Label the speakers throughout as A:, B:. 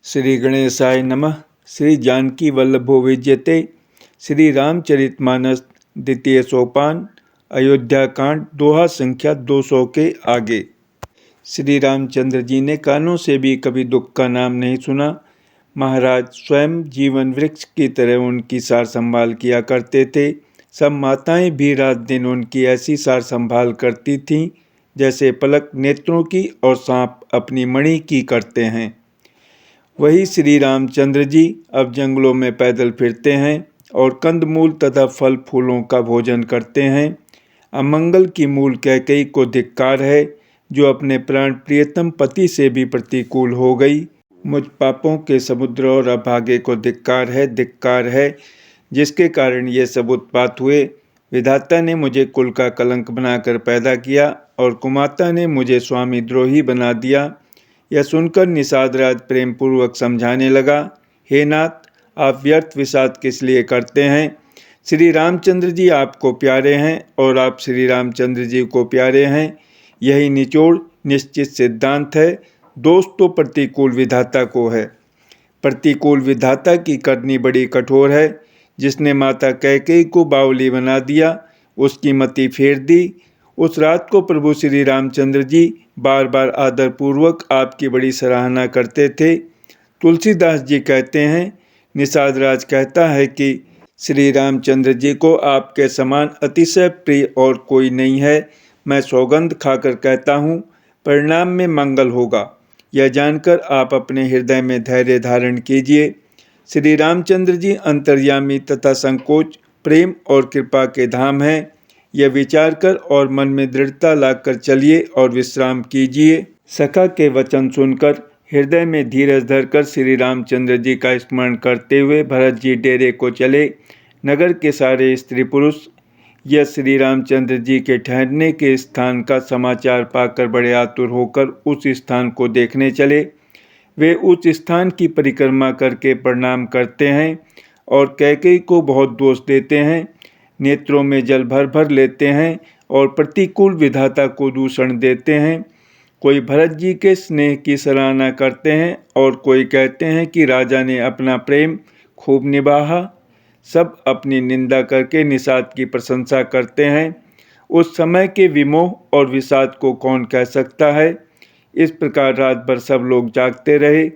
A: श्री गणेशाय नमः। श्री जानकी वल्लभो विजयते। श्री रामचरितमानस द्वितीय सोपान अयोध्या कांड दोहा संख्या 200 के आगे। श्री रामचंद्र जी ने कानों से भी कभी दुख का नाम नहीं सुना। महाराज स्वयं जीवन वृक्ष की तरह उनकी सार संभाल किया करते थे। सब माताएं भी रात दिन उनकी ऐसी सार संभाल करती थीं जैसे पलक नेत्रों की और सांप अपनी मणि की करते हैं। वही श्री रामचंद्र जी अब जंगलों में पैदल फिरते हैं और कंदमूल तथा फल फूलों का भोजन करते हैं। अमंगल की मूल कैकेयी को धिक्कार है, जो अपने प्राण प्रियतम पति से भी प्रतिकूल हो गई। मुझ पापों के समुद्र और अभागे को धिक्कार है, जिसके कारण ये सब उत्पात हुए। विधाता ने मुझे कुल का कलंक बनाकर पैदा किया और कुमाता ने मुझे स्वामी द्रोही बना दिया। यह सुनकर निषाद राज प्रेम पूर्वक समझाने लगा, हे नाथ, आप व्यर्थ विषाद किस लिए करते हैं? श्री रामचंद्र जी आपको प्यारे हैं और आप श्री रामचंद्र जी को प्यारे हैं। यही निचोड़ निश्चित सिद्धांत है। दोष तो प्रतिकूल विधाता को है। प्रतिकूल विधाता की करनी बड़ी कठोर है। जिसने माता कैकेयी को बावली बना दिया, उसकी मति फेर दी। उस रात को प्रभु श्री रामचंद्र जी बार बार आदरपूर्वक आपकी बड़ी सराहना करते थे। तुलसीदास जी कहते हैं, निषाद राज कहता है कि श्री रामचंद्र जी को आपके समान अतिशय प्रिय और कोई नहीं है। मैं सौगंध खाकर कहता हूँ, परिणाम में मंगल होगा। यह जानकर आप अपने हृदय में धैर्य धारण कीजिए। श्री रामचंद्र जी अंतर्यामी तथा संकोच, प्रेम और कृपा के धाम हैं। यह विचार कर और मन में दृढ़ता लाकर चलिए और विश्राम कीजिए। सखा के वचन सुनकर हृदय में धीरज धरकर श्री रामचंद्र जी का स्मरण करते हुए भरत जी डेरे को चले। नगर के सारे स्त्री पुरुष यह श्री रामचंद्र जी के ठहरने के स्थान का समाचार पाकर बड़े आतुर होकर उस स्थान को देखने चले। वे उस स्थान की परिक्रमा करके प्रणाम करते हैं और कैकेयी को बहुत दोष देते हैं। नेत्रों में जल भर भर लेते हैं और प्रतिकूल विधाता को दूषण देते हैं। कोई भरत जी के स्नेह की सराहना करते हैं और कोई कहते हैं कि राजा ने अपना प्रेम खूब निभाया। सब अपनी निंदा करके निषाद की प्रशंसा करते हैं। उस समय के विमोह और विषाद को कौन कह सकता है। इस प्रकार रात भर सब लोग जागते रहे।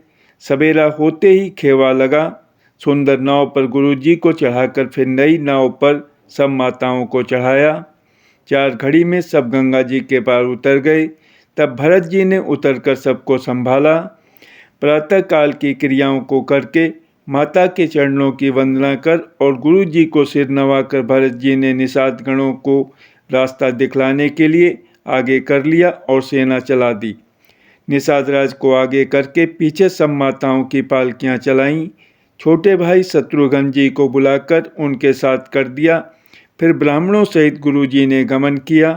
A: सवेरा होते ही खेवा लगा। सुंदर नाव पर गुरुजी को चढ़ाकर फिर नई नाव पर सब माताओं को चढ़ाया। 4 घड़ी में सब गंगा जी के पार उतर गए। तब भरत जी ने उतरकर सबको संभाला। प्रातः काल की क्रियाओं को करके माता के चरणों की वंदना कर और गुरु जी को सिर नवाकर भरत जी ने निषाद गणों को रास्ता दिखलाने के लिए आगे कर लिया और सेना चला दी। निषाद राज को आगे करके पीछे सब माताओं की पालकियां चलाईं। छोटे भाई शत्रुघ्न जी को बुलाकर उनके साथ कर दिया। फिर ब्राह्मणों सहित गुरु जी ने गमन किया।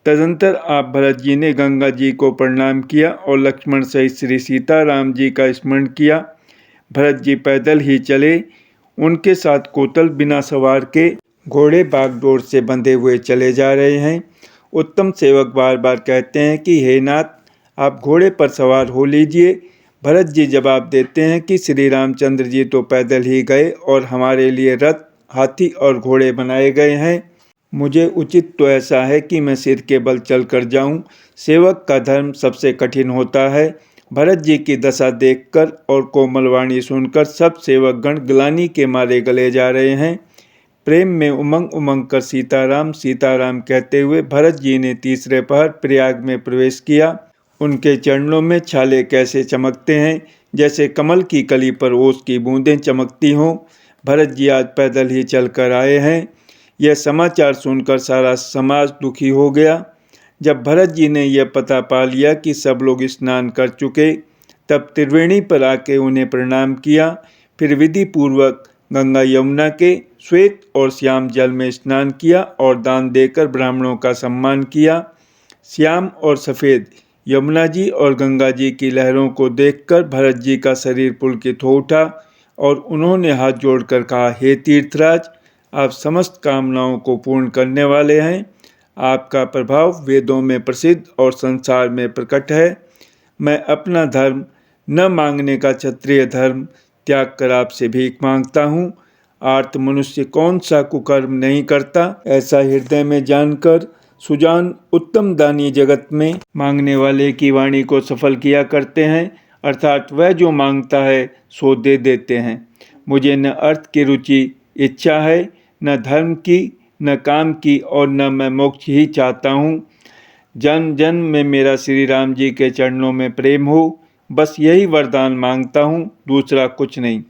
A: तदंतर आप भरत जी ने गंगा जी को प्रणाम किया और लक्ष्मण सहित श्री सीताराम जी का स्मरण किया। भरत जी पैदल ही चले। उनके साथ कोतल बिना सवार के घोड़े बागडोर से बंधे हुए चले जा रहे हैं। उत्तम सेवक बार बार कहते हैं कि हे नाथ, आप घोड़े पर सवार हो लीजिए। भरत जी जवाब देते हैं कि श्री रामचंद्र जी तो पैदल ही गए और हमारे लिए रथ, हाथी और घोड़े बनाए गए हैं। मुझे उचित तो ऐसा है कि मैं सिर के बल चल कर जाऊँ। सेवक का धर्म सबसे कठिन होता है। भरत जी की दशा देखकर और कोमल वाणी सुनकर सब सेवक गण ग्लानि के मारे गले जा रहे हैं। प्रेम में उमंग उमंग कर सीताराम सीताराम कहते हुए भरत जी ने तीसरे पहर प्रयाग में प्रवेश किया। उनके चरणों में छाले कैसे चमकते हैं, जैसे कमल की कली पर ओस की बूंदें चमकती हों। भरत जी आज पैदल ही चलकर आए हैं। यह समाचार सुनकर सारा समाज दुखी हो गया। जब भरत जी ने यह पता पा लिया कि सब लोग स्नान कर चुके, तब त्रिवेणी पर आके उन्हें प्रणाम किया। फिर विधि पूर्वक गंगा यमुना के श्वेत और श्याम जल में स्नान किया और दान देकर ब्राह्मणों का सम्मान किया। श्याम और सफ़ेद यमुना जी और गंगा जी की लहरों को देखकर भरत जी का शरीर पुलकित हो उठा और उन्होंने हाथ जोड़कर कहा, हे तीर्थराज, आप समस्त कामनाओं को पूर्ण करने वाले हैं। आपका प्रभाव वेदों में प्रसिद्ध और संसार में प्रकट है। मैं अपना धर्म न मांगने का क्षत्रिय धर्म त्याग कर आपसे भीख मांगता हूँ। आर्त मनुष्य कौन सा कुकर्म नहीं करता, ऐसा हृदय में जानकर सुजान उत्तम दानी जगत में मांगने वाले की वाणी को सफल किया करते हैं, अर्थात वह जो मांगता है सो दे देते हैं। मुझे न अर्थ की रुचि इच्छा है, न धर्म की, न काम की, और न मैं मोक्ष ही चाहता हूँ। जन्म जन्म में मेरा श्री राम जी के चरणों में प्रेम हो, बस यही वरदान मांगता हूँ, दूसरा कुछ नहीं।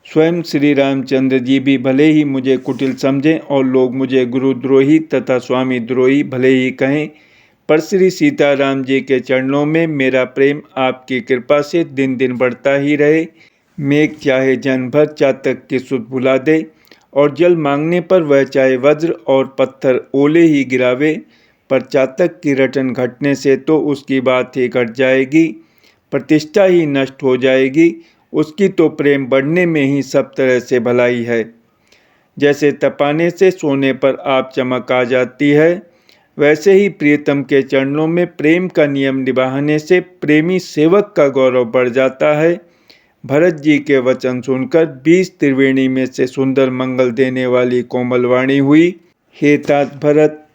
A: स्वयं श्री रामचंद्र जी भी भले ही मुझे कुटिल समझें और लोग मुझे गुरुद्रोही तथा स्वामी द्रोही भले ही कहें, पर श्री सीताराम जी के चरणों में मेरा प्रेम आपकी कृपा से दिन दिन बढ़ता ही रहे। मेघ चाहे जन्म भर चातक की सुध भुला दे, और जल मांगने पर वह चाहे वज्र और पत्थर ओले ही गिरावे, पर चातक की रटन घटने से तो उसकी बात ही घट जाएगी, प्रतिष्ठा ही नष्ट हो जाएगी। उसकी तो प्रेम बढ़ने में ही सब तरह से भलाई है। जैसे तपाने से सोने पर आप चमक आ जाती है, वैसे ही प्रियतम के चरणों में प्रेम का नियम निभाने से प्रेमी सेवक का गौरव बढ़ जाता है। भरत जी के वचन सुनकर 20 त्रिवेणी में से सुंदर मंगल देने वाली कोमल वाणी हुई। हे तात भरत,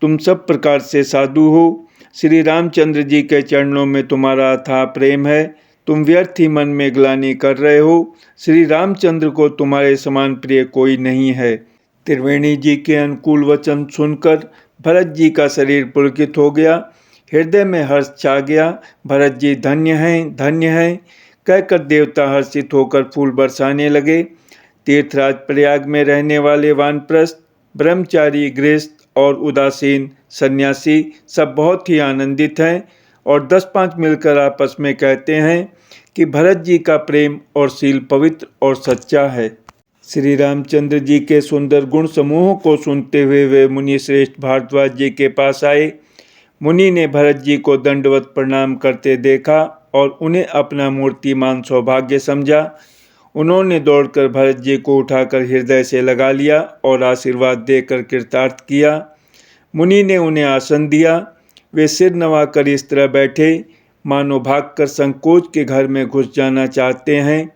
A: तुम सब प्रकार से साधु हो, श्री रामचंद्र जी के चरणों में तुम्हारा अथाह प्रेम है, तुम व्यर्थ ही मन में ग्लानि कर रहे हो। श्री रामचंद्र को तुम्हारे समान प्रिय कोई नहीं है। त्रिवेणी जी के अनुकूल वचन सुनकर भरत जी का शरीर पुलकित हो गया, हृदय में हर्ष छा गया। भरत जी धन्य हैं, धन्य हैं कहकर देवता हर्षित होकर फूल बरसाने लगे। तीर्थराज प्रयाग में रहने वाले वानप्रस्थ, ब्रह्मचारी, गृहस्थ और उदासीन सन्यासी सब बहुत ही आनंदित हैं और 10-5 मिलकर आपस में कहते हैं कि भरत जी का प्रेम और शील पवित्र और सच्चा है। श्री रामचंद्र जी के सुंदर गुण समूहों को सुनते हुए वे मुनि श्रेष्ठ भारद्वाज जी के पास आए। मुनि ने भरत जी को दंडवत प्रणाम करते देखा और उन्हें अपना मूर्तिमान सौभाग्य समझा। उन्होंने दौड़कर भरत जी को उठाकर हृदय से लगा लिया और आशीर्वाद देकर कृतार्थ किया। मुनि ने उन्हें आसन दिया। वे सिर नवाकर इस तरह बैठे मानो भागकर संकोच के घर में घुस जाना चाहते हैं।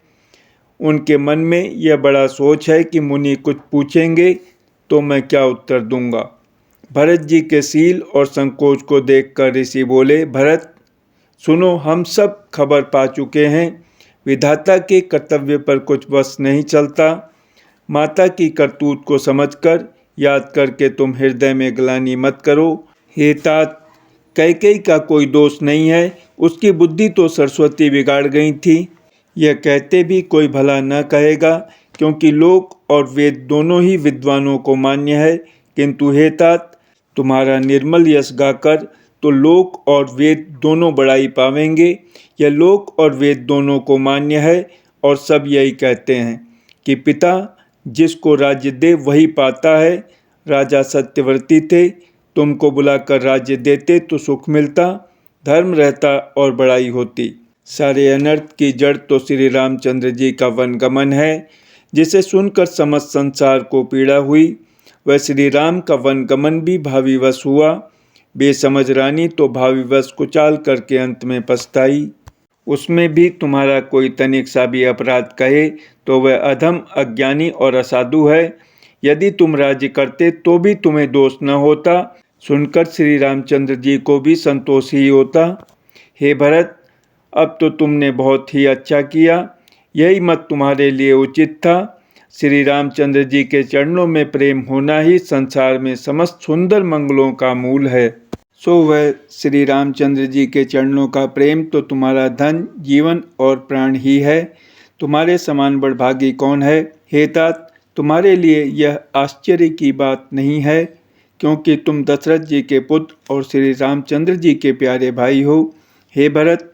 A: उनके मन में यह बड़ा सोच है कि मुनि कुछ पूछेंगे तो मैं क्या उत्तर दूंगा। भरत जी के सील और संकोच को देखकर ऋषि बोले, भरत सुनो, हम सब खबर पा चुके हैं। विधाता के कर्तव्य पर कुछ बस नहीं चलता। माता की करतूत को समझकर याद करके तुम हृदय में ग्लानि मत करो। हे तात, कैकेयी का कोई दोष नहीं है, उसकी बुद्धि तो सरस्वती बिगाड़ गई थी। यह कहते भी कोई भला न कहेगा, क्योंकि लोक और वेद दोनों ही विद्वानों को मान्य है। किंतु हे तात, तुम्हारा निर्मल यश गाकर तो लोक और वेद दोनों बड़ाई पावेंगे। यह लोक और वेद दोनों को मान्य है और सब यही कहते हैं कि पिता जिसको राज्य दे वही पाता है। राजा सत्यव्रती थे, तुमको बुलाकर राज्य देते तो सुख मिलता, धर्म रहता और बड़ाई होती। सारे अनर्थ की जड़ तो श्री रामचंद्र जी का वनगमन है, जिसे सुनकर समस्त संसार को पीड़ा हुई। वह श्री राम का वनगमन भी भावीवश हुआ। बेसमझ रानी तो भावीवश कुचाल करके अंत में पछताई। उसमें भी तुम्हारा कोई तनिक सा भी अपराध कहे तो वह अधम, अज्ञानी और असाधु है। यदि तुम राज्य करते तो भी तुम्हें दोष न होता। सुनकर श्री रामचंद्र जी को भी संतोष ही होता। हे भरत, अब तो तुमने बहुत ही अच्छा किया। यही मत तुम्हारे लिए उचित था। श्री रामचंद्र जी के चरणों में प्रेम होना ही संसार में समस्त सुंदर मंगलों का मूल है। सो वह श्री रामचंद्र जी के चरणों का प्रेम तो तुम्हारा धन, जीवन और प्राण ही है। तुम्हारे समान बड़भागी कौन है। हे तात, तुम्हारे लिए यह आश्चर्य की बात नहीं है, क्योंकि तुम दशरथ जी के पुत्र और श्री रामचंद्र जी के प्यारे भाई हो। हे भरत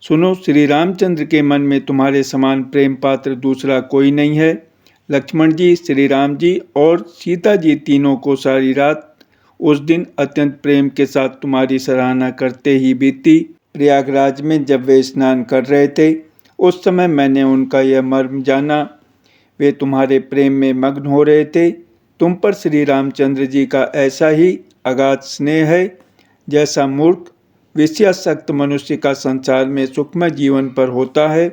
A: सुनो, श्री रामचंद्र के मन में तुम्हारे समान प्रेम पात्र दूसरा कोई नहीं है। लक्ष्मण जी, श्री राम जी और सीता जी तीनों को सारी रात उस दिन अत्यंत प्रेम के साथ तुम्हारी सराहना करते ही बीती। प्रयागराज में जब वे स्नान कर रहे थे, उस समय मैंने उनका यह मर्म जाना। वे तुम्हारे प्रेम में मग्न हो रहे थे। तुम पर श्री रामचंद्र जी का ऐसा ही अगाध स्नेह है, जैसा मूर्ख विषयासक्त मनुष्य का संसार में सुखमय जीवन पर होता है।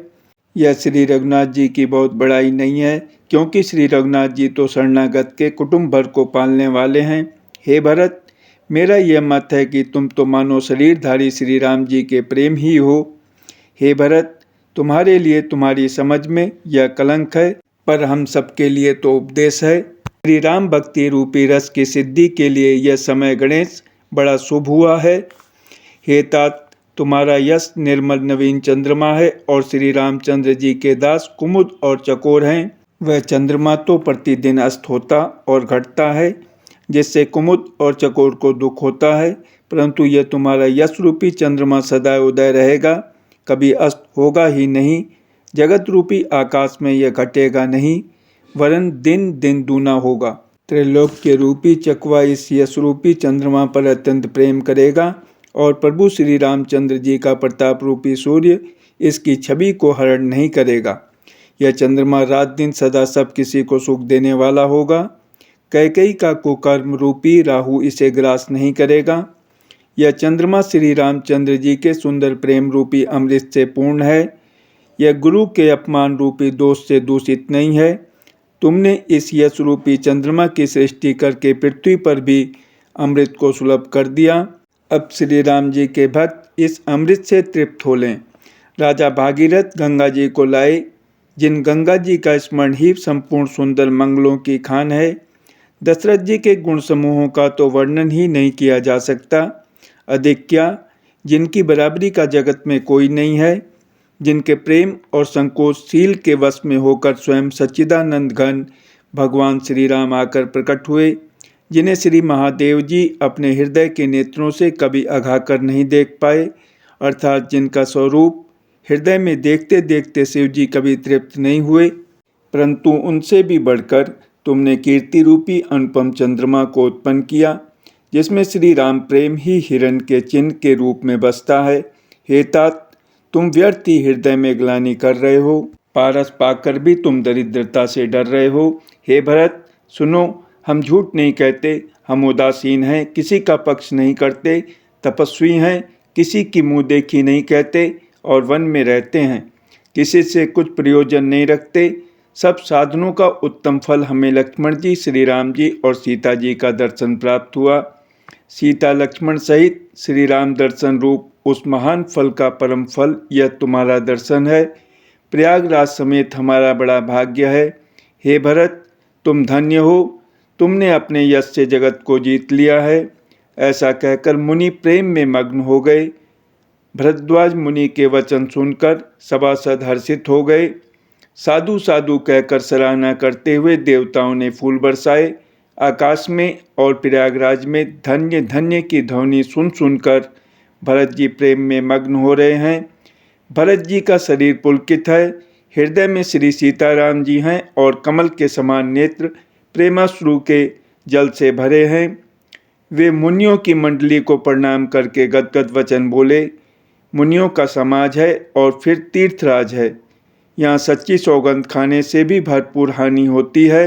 A: यह श्री रघुनाथ जी की बहुत बड़ाई नहीं है, क्योंकि श्री रघुनाथ जी तो शरणागत के कुटुंब भर को पालने वाले हैं। हे भरत, मेरा यह मत है कि तुम तो मानो शरीरधारी श्री राम जी के प्रेम ही हो। हे भरत, तुम्हारे लिए तुम्हारी समझ में यह कलंक है, पर हम सबके लिए तो उपदेश है। श्री राम भक्ति रूपी रस की सिद्धि के लिए यह समय गणेश बड़ा शुभ हुआ है। हे तात, तुम्हारा यश निर्मल नवीन चंद्रमा है और श्री रामचंद्र जी के दास कुमुद और चकोर हैं। वह चंद्रमा तो प्रतिदिन अस्त होता और घटता है, जिससे कुमुद और चकोर को दुख होता है, परंतु यह तुम्हारा यश रूपी चंद्रमा सदा उदय रहेगा, कभी अस्त होगा ही नहीं। जगत रूपी आकाश में यह घटेगा नहीं, वरन दिन दिन दूना होगा। त्रैलोक्य रूपी चकवा इस यश रूपी चंद्रमा पर अत्यंत प्रेम करेगा और प्रभु श्री रामचंद्र जी का प्रताप रूपी सूर्य इसकी छवि को हरण नहीं करेगा। यह चंद्रमा रात दिन सदा सब किसी को सुख देने वाला होगा। कैकेयी का कुकर्म रूपी राहु इसे ग्रास नहीं करेगा। यह चंद्रमा श्री रामचंद्र जी के सुंदर प्रेम रूपी अमृत से पूर्ण है। यह गुरु के अपमान रूपी दोष से दूषित नहीं है। तुमने इस यश रूपी चंद्रमा की सृष्टि करके पृथ्वी पर भी अमृत को सुलभ कर दिया। अब श्री राम जी के भक्त इस अमृत से तृप्त हो लें। राजा भागीरथ गंगा जी को लाए, जिन गंगा जी का स्मरण ही संपूर्ण सुंदर मंगलों की खान है। दशरथ जी के गुण समूहों का तो वर्णन ही नहीं किया जा सकता। अधिक क्या, जिनकी बराबरी का जगत में कोई नहीं है, जिनके प्रेम और संकोचशील के वश में होकर स्वयं सच्चिदानंद घन भगवान श्री राम आकर प्रकट हुए, जिन्हें श्री महादेव जी अपने हृदय के नेत्रों से कभी अघा कर नहीं देख पाए, अर्थात जिनका स्वरूप हृदय में देखते देखते शिव जी कभी तृप्त नहीं हुए। परंतु उनसे भी बढ़कर तुमने कीर्ति रूपी अनुपम चंद्रमा को उत्पन्न किया, जिसमें श्री राम प्रेम ही हिरण के चिन्ह के रूप में बसता है। हे तात, तुम व्यर्थ ही हृदय में ग्लानि कर रहे हो, पारस पाकर भी तुम दरिद्रता से डर रहे हो। हे भरत, सुनो, हम झूठ नहीं कहते, हम उदासीन हैं, किसी का पक्ष नहीं करते, तपस्वी हैं, किसी की मुँह देखी नहीं कहते और वन में रहते हैं, किसी से कुछ प्रयोजन नहीं रखते। सब साधनों का उत्तम फल हमें लक्ष्मण जी, श्री राम जी और सीता जी का दर्शन प्राप्त हुआ। सीता लक्ष्मण सहित श्री राम दर्शन रूप उस महान फल का परम फल यह तुम्हारा दर्शन है। प्रयागराज समेत हमारा बड़ा भाग्य है। हे भरत, तुम धन्य हो, तुमने अपने यश से जगत को जीत लिया है। ऐसा कहकर मुनि प्रेम में मग्न हो गए। भरद्वाज मुनि के वचन सुनकर सभासद हर्षित हो गए। साधु साधु कहकर सराहना करते हुए देवताओं ने फूल बरसाए। आकाश में और प्रयागराज में धन्य धन्य की ध्वनि सुन सुनकर भरत जी प्रेम में मग्न हो रहे हैं। भरत जी का शरीर पुलकित है, हृदय में श्री सीताराम जी हैं और कमल के समान नेत्र प्रेमाश्रु के जल से भरे हैं। वे मुनियों की मंडली को प्रणाम करके गदगद वचन बोले, मुनियों का समाज है और फिर तीर्थराज है, यहाँ सच्ची सौगंध खाने से भी भरपूर हानि होती है।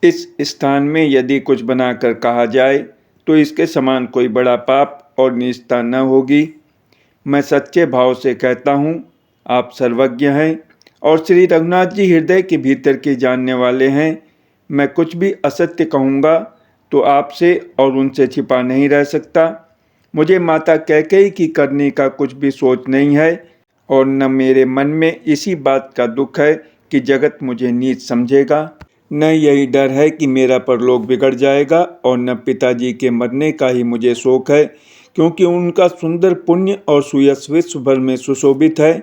A: इस स्थान में यदि कुछ बनाकर कहा जाए तो इसके समान कोई बड़ा पाप और नीचता न होगी। मैं सच्चे भाव से कहता हूँ, आप सर्वज्ञ हैं और श्री रघुनाथ जी हृदय के भीतर के जानने वाले हैं। मैं कुछ भी असत्य कहूँगा तो आपसे और उनसे छिपा नहीं रह सकता। मुझे माता कैकेयी की करने का कुछ भी सोच नहीं है और न मेरे मन में इसी बात का दुख है कि जगत मुझे नीच समझेगा, न यही डर है कि मेरा परलोक बिगड़ जाएगा और न पिताजी के मरने का ही मुझे शोक है, क्योंकि उनका सुंदर पुण्य और सुयश विश्व भर में सुशोभित है।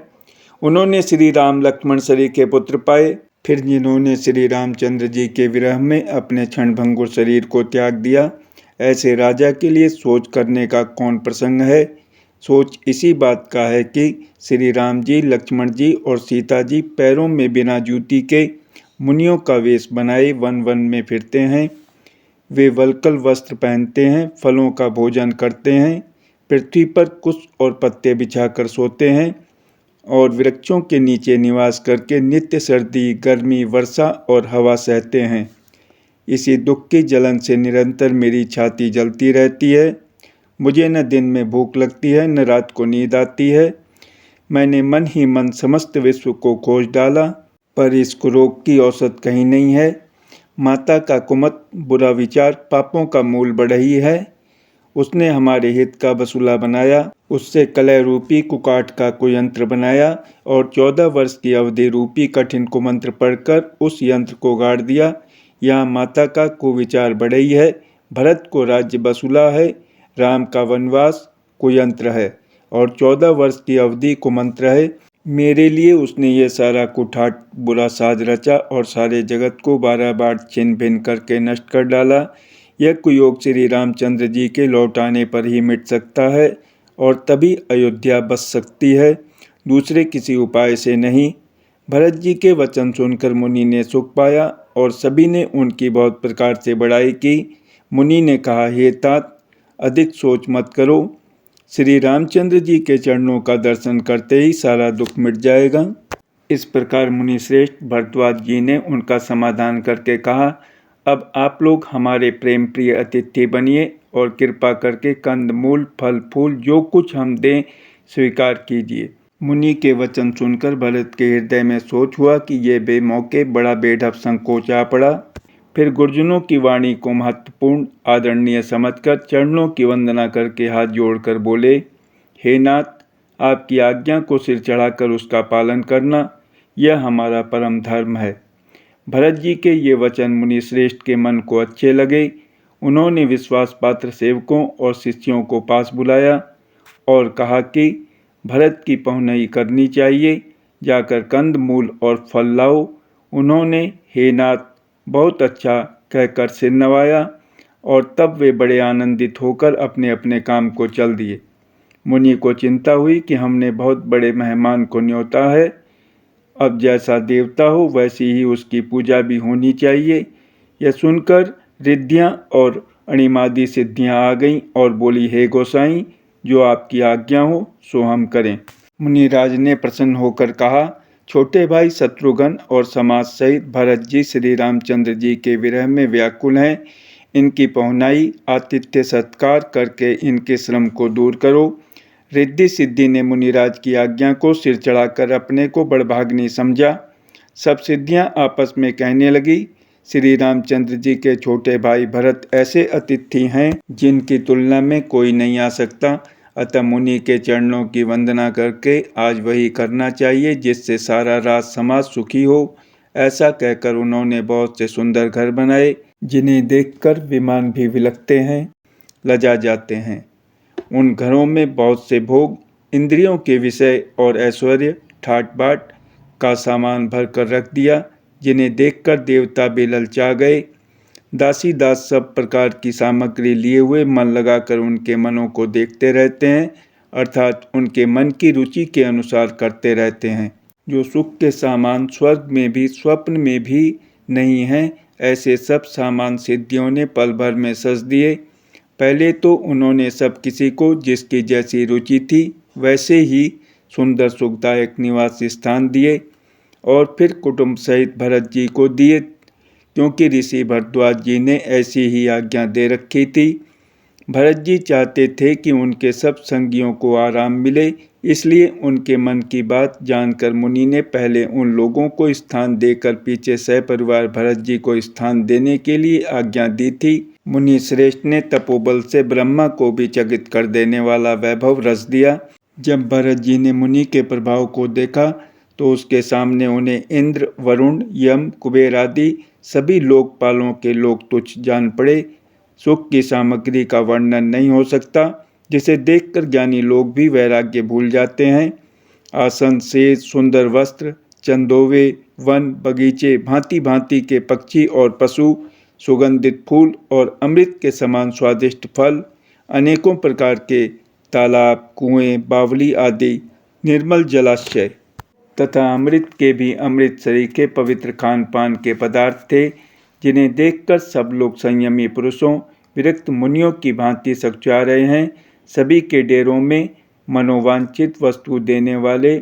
A: उन्होंने श्री राम लक्ष्मण शरीर के पुत्र पाए, फिर जिन्होंने श्री रामचंद्र जी के विरह में अपने क्षणभंगुर शरीर को त्याग दिया, ऐसे राजा के लिए सोच करने का कौन प्रसंग है। सोच इसी बात का है कि श्री राम जी, लक्ष्मण जी और सीता जी पैरों में बिना जूती के मुनियों का वेश बनाए वन वन में फिरते हैं। वे वल्कल वस्त्र पहनते हैं, फलों का भोजन करते हैं, पृथ्वी पर कुश और पत्ते बिछाकर सोते हैं और वृक्षों के नीचे निवास करके नित्य सर्दी, गर्मी, वर्षा और हवा सहते हैं। इसी दुख की जलन से निरंतर मेरी छाती जलती रहती है। मुझे न दिन में भूख लगती है न रात को नींद आती है। मैंने मन ही मन समस्त विश्व को खोज डाला, पर इस रोग की औषध कहीं नहीं है। माता का कुमत बुरा विचार पापों का मूल बढ़ई है। उसने हमारे हित का वसूला बनाया, उससे कलह रूपी कुकाट का कुयंत्र बनाया और 14 वर्ष की अवधि रूपी कठिन कुमंत्र पढ़कर उस यंत्र को गाड़ दिया। यहाँ माता का कुविचार बढ़ई है, भरत को राज्य वसूला है, राम का वनवास कुयंत्र है और 14 वर्ष की अवधि कुमंत्र है। मेरे लिए उसने ये सारा कुठाट बुरा साज रचा और सारे जगत को 12 बार छिन्न भिन्न करके नष्ट कर डाला। यह कुयोग श्री रामचंद्र जी के लौट आने पर ही मिट सकता है और तभी अयोध्या बस सकती है, दूसरे किसी उपाय से नहीं। भरत जी के वचन सुनकर मुनि ने सुख पाया और सभी ने उनकी बहुत प्रकार से बड़ाई की। मुनि ने कहा, हे तात, अधिक सोच मत करो, श्री रामचंद्र जी के चरणों का दर्शन करते ही सारा दुख मिट जाएगा। इस प्रकार मुनि श्रेष्ठ भरद्वाज जी ने उनका समाधान करके कहा, अब आप लोग हमारे प्रेम प्रिय अतिथि बनिए और कृपा करके कंद मूल फल फूल जो कुछ हम दें स्वीकार कीजिए। मुनि के वचन सुनकर भरत के हृदय में सोच हुआ कि ये बेमौके बड़ा बेढप संकोच आ पड़ा। फिर गुरुजनों की वाणी को महत्वपूर्ण आदरणीय समझकर चरणों की वंदना करके हाथ जोड़कर बोले, हे नाथ, आपकी आज्ञा को सिर चढ़ाकर उसका पालन करना यह हमारा परम धर्म है। भरत जी के ये वचन मुनि श्रेष्ठ के मन को अच्छे लगे। उन्होंने विश्वास पात्र सेवकों और शिष्यों को पास बुलाया और कहा कि भरत की पहुनई करनी चाहिए, जाकर कंद मूल और फल लाओ। उन्होंने हे नाथ बहुत अच्छा कहकर सिर नवाया और तब वे बड़े आनंदित होकर अपने अपने काम को चल दिए। मुनि को चिंता हुई कि हमने बहुत बड़े मेहमान को न्योता है, अब जैसा देवता हो वैसी ही उसकी पूजा भी होनी चाहिए। यह सुनकर रिद्धियाँ और अणिमादि सिद्धियाँ आ गईं और बोली, हे गोसाई, जो आपकी आज्ञा हो सो हम करें। मुनिराज ने प्रसन्न होकर कहा, छोटे भाई शत्रुघ्न और समाज सहित भरत जी श्री रामचंद्र जी के विरह में व्याकुल हैं। इनकी पहुनाई आतिथ्य सत्कार करके इनके श्रम को दूर करो। रिद्धि सिद्धि ने मुनिराज की आज्ञा को सिर चढ़ाकर अपने को बड़भाग्नि समझा। सब सिद्धियां आपस में कहने लगी, श्री रामचंद्र जी के छोटे भाई भरत ऐसे अतिथि हैं जिनकी तुलना में कोई नहीं आ सकता, अतः मुनि के चरणों की वंदना करके आज वही करना चाहिए जिससे सारा राज समाज सुखी हो। ऐसा कहकर उन्होंने बहुत से सुंदर घर बनाए जिन्हें देखकर विमान भी विलकते हैं, लजा जाते हैं। उन घरों में बहुत से भोग, इंद्रियों के विषय और ऐश्वर्य ठाट बाट का सामान भर कर रख दिया, जिन्हें देखकर देवता भी ललचा गए। दासी दास सब प्रकार की सामग्री लिए हुए मन लगाकर उनके मनों को देखते रहते हैं, अर्थात उनके मन की रुचि के अनुसार करते रहते हैं। जो सुख के सामान स्वर्ग में भी स्वप्न में भी नहीं हैं, ऐसे सब सामान सिद्धियों ने पल भर में सज दिए। पहले तो उन्होंने सब किसी को जिसकी जैसी रुचि थी वैसे ही सुंदर सुखदायक निवास स्थान दिए और फिर कुटुंब सहित भरत जी को दिए, क्योंकि ऋषि भरद्वाज जी ने ऐसी ही आज्ञा दे रखी थी। भरत जी चाहते थे कि उनके सब संगियों को आराम मिले, इसलिए उनके मन की बात जानकर मुनि ने पहले उन लोगों को स्थान देकर पीछे सहपरिवार भरत जी को स्थान देने के लिए आज्ञा दी थी। मुनि श्रेष्ठ ने तपोबल से ब्रह्मा को भी चकित कर देने वाला वैभव रच दिया। जब भरत जी ने मुनि के प्रभाव को देखा तो उसके सामने उन्हें इंद्र, वरुण, यम, कुबेर आदि सभी लोकपालों के लोग तुच्छ जान पड़े। सुख की सामग्री का वर्णन नहीं हो सकता, जिसे देखकर ज्ञानी लोग भी वैराग्य भूल जाते हैं। आसन, सेज, सुंदर वस्त्र, चंदोवे, वन, बगीचे, भांति भांति के पक्षी और पशु, सुगंधित फूल और अमृत के समान स्वादिष्ट फल, अनेकों प्रकार के तालाब, कुएं, बावली आदि निर्मल जलाशय तथा अमृत के भी अमृत सरीखे पवित्र खान पान के पदार्थ थे, जिन्हें देखकर सब लोग संयमी पुरुषों, विरक्त मुनियों की भांति सकुचा रहे हैं। सभी के डेरों में मनोवांछित वस्तु देने वाले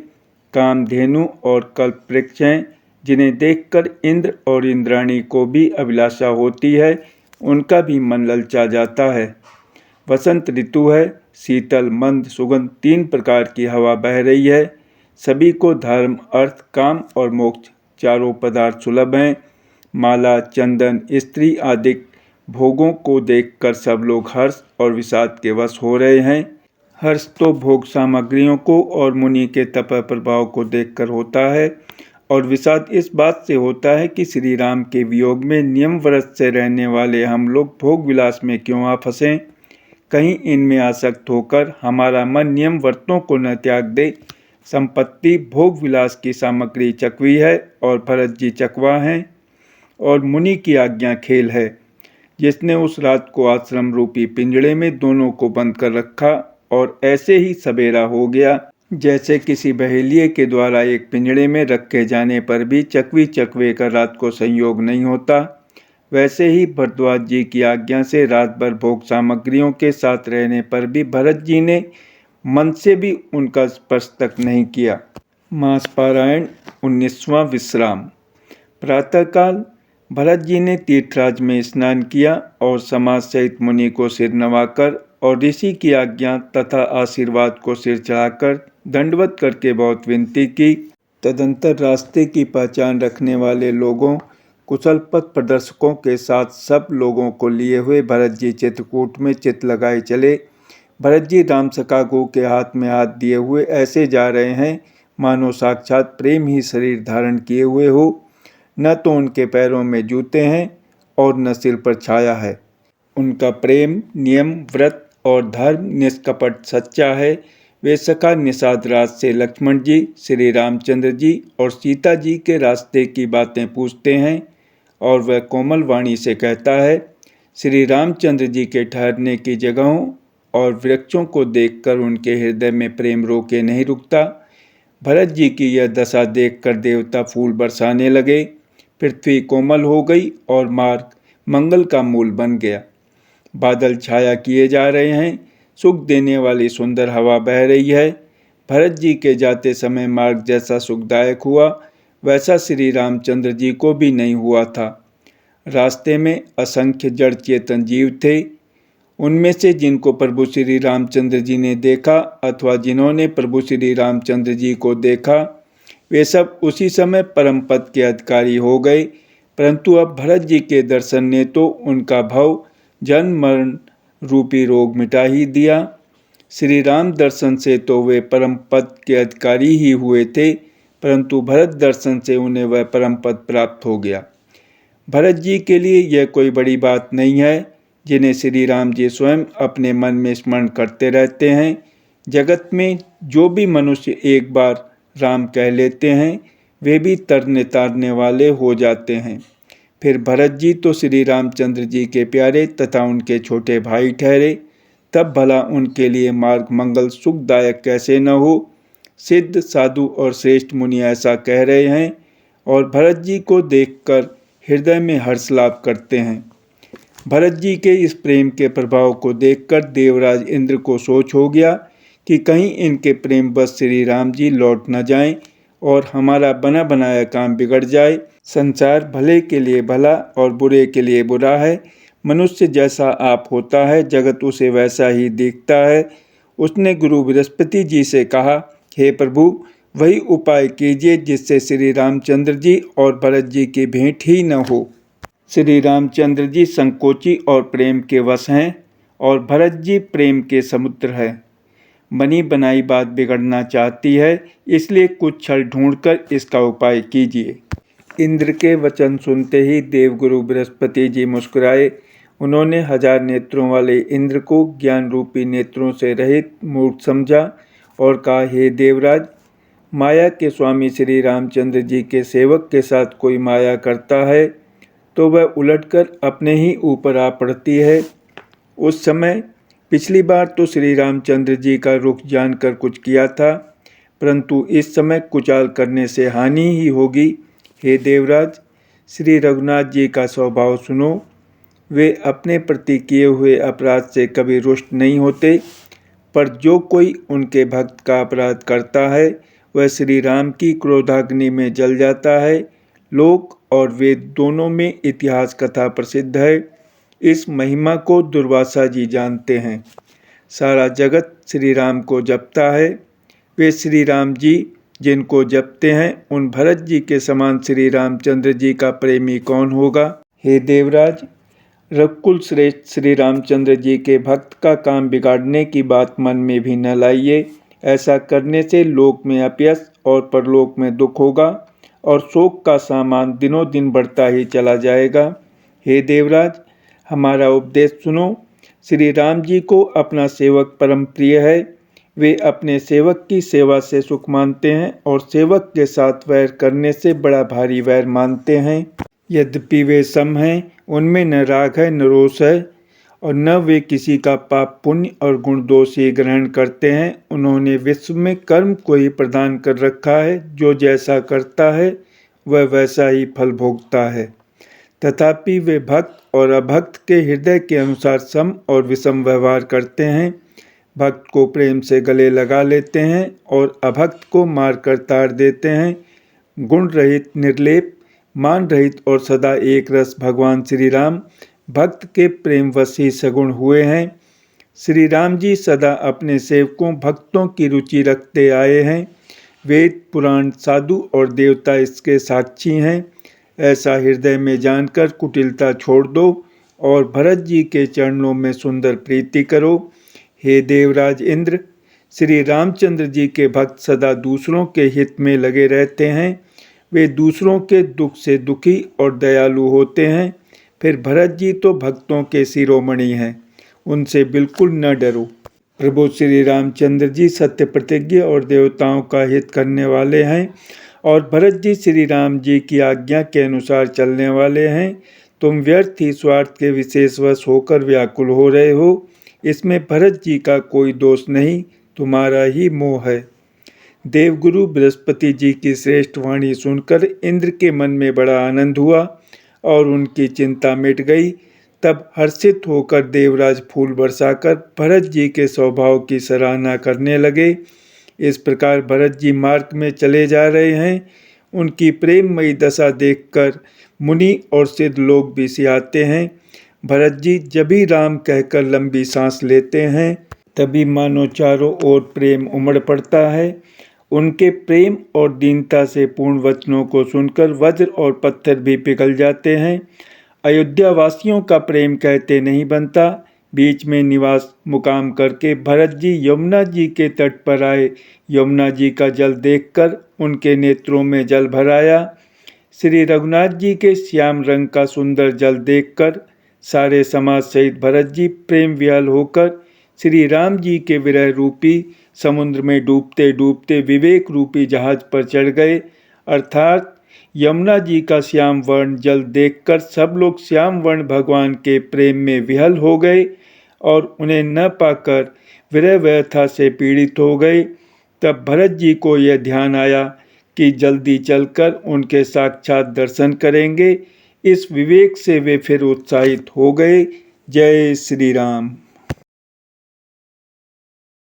A: कामधेनु और कल्पवृक्ष हैं, जिन्हें देखकर इंद्र और इंद्राणी को भी अभिलाषा होती है, उनका भी मन ललचा जाता है। वसंत ऋतु है। शीतल, मंद, सुगंध 3 प्रकार की हवा बह रही है। सभी को धर्म, अर्थ, काम और मोक्ष चारों पदार्थ सुलभ हैं। माला, चंदन, स्त्री आदि भोगों को देखकर सब लोग हर्ष और विषाद के वश हो रहे हैं। हर्ष तो भोग सामग्रियों को और मुनि के तप प्रभाव को देखकर होता है, और विषाद इस बात से होता है कि श्री राम के वियोग में नियम व्रत से रहने वाले हम लोग भोग विलास में क्यों आ फंसें। कहीं इनमें आसक्त होकर हमारा मन नियम व्रतों को न त्याग दे। संपत्ति भोग विलास की सामग्री चकवी है और भरत जी चकवा हैं, और मुनि की आज्ञा खेल है। जिसने उस रात को आश्रम रूपी पिंजड़े में दोनों को बंद कर रखा, और ऐसे ही सवेरा हो गया। जैसे किसी बहेलिये के द्वारा एक पिंजड़े में रखे जाने पर भी चकवी चकवे का रात को संयोग नहीं होता, वैसे ही भरद्वाज जी की आज्ञा से रात भर भोग सामग्रियों के साथ रहने पर भी भरत जी ने मन से भी उनका स्पर्श तक नहीं किया। मास पारायण 19वां विश्राम। प्रातःकाल भरत जी ने तीर्थराज में स्नान किया और समाज सहित मुनि को सिर नवाकर और ऋषि की आज्ञा तथा आशीर्वाद को सिर चढ़ाकर दंडवत करके बहुत विनती की। तदंतर रास्ते की पहचान रखने वाले लोगों, कुशल पथ प्रदर्शकों के साथ सब लोगों को लिए हुए भरत जी चित्रकूट में चित्त लगाए चले। भरत जी राम सखागो के हाथ में हाथ दिए हुए ऐसे जा रहे हैं मानो साक्षात प्रेम ही शरीर धारण किए हुए हो। न तो उनके पैरों में जूते हैं और न सिर पर छाया है। उनका प्रेम, नियम, व्रत और धर्म निष्कपट सच्चा है। वे सखा निषाद राज से लक्ष्मण जी, श्री रामचंद्र जी और सीता जी के रास्ते की बातें पूछते हैं, और वह कोमल वाणी से कहता है। श्री रामचंद्र जी के ठहरने की जगहों और वृक्षों को देखकर उनके हृदय में प्रेम रोके नहीं रुकता। भरत जी की यह दशा देखकर देवता फूल बरसाने लगे। पृथ्वी कोमल हो गई और मार्ग मंगल का मूल बन गया। बादल छाया किए जा रहे हैं। सुख देने वाली सुंदर हवा बह रही है। भरत जी के जाते समय मार्ग जैसा सुखदायक हुआ, वैसा श्री रामचंद्र जी को भी नहीं हुआ था। रास्ते में असंख्य जड़ चेतन जीव थे। उनमें से जिनको प्रभु श्री रामचंद्र जी ने देखा अथवा जिन्होंने प्रभु श्री रामचंद्र जी को देखा, वे सब उसी समय परम पद के अधिकारी हो गए। परंतु अब भरत जी के दर्शन ने तो उनका भव, जन्म मरण रूपी रोग मिटा ही दिया। श्री राम दर्शन से तो वे परम पद के अधिकारी ही हुए थे, परंतु भरत दर्शन से उन्हें वह परम पद प्राप्त हो गया। भरत जी के लिए यह कोई बड़ी बात नहीं है, जिन्हें श्री राम जी स्वयं अपने मन में स्मरण करते रहते हैं। जगत में जो भी मनुष्य एक बार राम कह लेते हैं, वे भी तरने तारने वाले हो जाते हैं। फिर भरत जी तो श्री रामचंद्र जी के प्यारे तथा उनके छोटे भाई ठहरे, तब भला उनके लिए मार्ग मंगल सुखदायक कैसे न हो। सिद्ध, साधु और श्रेष्ठ मुनि ऐसा कह रहे हैं, और भरत जी को देखकर हृदय में हर्ष लाभ करते हैं। भरत जी के इस प्रेम के प्रभाव को देखकर देवराज इंद्र को सोच हो गया कि कहीं इनके प्रेम बस श्री राम जी लौट न जाएं और हमारा बना बनाया काम बिगड़ जाए। संसार भले के लिए भला और बुरे के लिए बुरा है। मनुष्य जैसा आप होता है, जगत उसे वैसा ही देखता है। उसने गुरु बृहस्पति जी से कहा, हे प्रभु, वही उपाय कीजिए जिससे श्री रामचंद्र जी और भरत जी की भेंट ही न हो। श्री रामचंद्र जी संकोची और प्रेम के वश हैं, और भरत जी प्रेम के समुद्र हैं। बनी बनाई बात बिगड़ना चाहती है, इसलिए कुछ छल ढूंढकर इसका उपाय कीजिए। इंद्र के वचन सुनते ही देवगुरु बृहस्पति जी मुस्कुराए। उन्होंने 1000 नेत्रों वाले इंद्र को ज्ञान रूपी नेत्रों से रहित मूर्ख समझा और कहा, हे देवराज, माया के स्वामी श्री रामचंद्र जी के सेवक के साथ कोई माया करता है तो वह उलटकर अपने ही ऊपर आ पड़ती है। उस समय पिछली बार तो श्री रामचंद्र जी का रुख जानकर कुछ किया था, परंतु इस समय कुचाल करने से हानि ही होगी। हे देवराज, श्री रघुनाथ जी का स्वभाव सुनो। वे अपने प्रति किए हुए अपराध से कभी रुष्ट नहीं होते, पर जो कोई उनके भक्त का अपराध करता है वह श्री राम की क्रोधाग्नि में जल जाता है। लोक और वेद दोनों में इतिहास कथा प्रसिद्ध है। इस महिमा को दुर्वासा जी जानते हैं। सारा जगत श्री राम को जपता है। वे श्री राम जी जिनको जपते हैं, उन भरत जी के समान श्री रामचंद्र जी का प्रेमी कौन होगा। हे देवराज, रघुकुल श्रेष्ठ श्री रामचंद्र जी के भक्त का काम बिगाड़ने की बात मन में भी न लाइए। ऐसा करने से लोक में अपयश और परलोक में दुख होगा और शोक का सामान दिनों दिन बढ़ता ही चला जाएगा। हे देवराज, हमारा उपदेश सुनो। श्री राम जी को अपना सेवक परम प्रिय है। वे अपने सेवक की सेवा से सुख मानते हैं और सेवक के साथ वैर करने से बड़ा भारी वैर मानते हैं। यद्यपि वे सम हैं, उनमें न राग है न रोष है और न वे किसी का पाप पुण्य और गुण दोष ही ग्रहण करते हैं। उन्होंने विश्व में कर्म को ही प्रदान कर रखा है। जो जैसा करता है वह वैसा ही फल भोगता है। तथापि वे भक्त और अभक्त के हृदय के अनुसार सम और विषम व्यवहार करते हैं। भक्त को प्रेम से गले लगा लेते हैं और अभक्त को मारकर ताड़ देते हैं। गुण रहित, निर्लेप, मान रहित और सदा एक रस भगवान श्री राम भक्त के प्रेमवश ही सगुण हुए हैं। श्री राम जी सदा अपने सेवकों भक्तों की रुचि रखते आए हैं। वेद, पुराण, साधु और देवता इसके साक्षी हैं। ऐसा हृदय में जानकर कुटिलता छोड़ दो और भरत जी के चरणों में सुंदर प्रीति करो। हे देवराज इंद्र, श्री रामचंद्र जी के भक्त सदा दूसरों के हित में लगे रहते हैं। वे दूसरों के दुख से दुखी और दयालु होते हैं। फिर भरत जी तो भक्तों के शिरोमणि हैं, उनसे बिल्कुल न डरो। प्रभु श्री रामचंद्र जी सत्य प्रतिज्ञ और देवताओं का हित करने वाले हैं और भरत जी श्री राम जी की आज्ञा के अनुसार चलने वाले हैं। तुम व्यर्थ ही स्वार्थ के विशेषवश होकर व्याकुल हो रहे हो। इसमें भरत जी का कोई दोष नहीं, तुम्हारा ही मोह है। देवगुरु बृहस्पति जी की श्रेष्ठ वाणी सुनकर इंद्र के मन में बड़ा आनंद हुआ और उनकी चिंता मिट गई। तब हर्षित होकर देवराज फूल बरसाकर भरत जी के स्वभाव की सराहना करने लगे। इस प्रकार भरत जी मार्ग में चले जा रहे हैं। उनकी प्रेममयी दशा देखकर मुनि और सिद्ध लोग भी सियाते हैं। भरत जी जब भी राम कहकर लंबी सांस लेते हैं, तभी मानो चारों ओर प्रेम उमड़ पड़ता है। उनके प्रेम और दीनता से पूर्ण वचनों को सुनकर वज्र और पत्थर भी पिघल जाते हैं। अयोध्या वासियों का प्रेम कहते नहीं बनता। बीच में निवास मुकाम करके भरत जी यमुना जी के तट पर आए। यमुना जी का जल देखकर उनके नेत्रों में जल भर आया। श्री रघुनाथ जी के श्याम रंग का सुंदर जल देखकर सारे समाज सहित भरत जी प्रेम विह्वल होकर श्री राम जी के विरह रूपी समुद्र में डूबते डूबते विवेक रूपी जहाज पर चढ़ गए। अर्थात यमुना जी का श्याम वर्ण जल देखकर सब लोग श्याम वर्ण भगवान के प्रेम में विह्वल हो गए और उन्हें न पाकर विरह व्यथा से पीड़ित हो गए। तब भरत जी को यह ध्यान आया कि जल्दी चलकर उनके साक्षात दर्शन करेंगे। इस विवेक से वे फिर उत्साहित हो गए। जय श्री राम।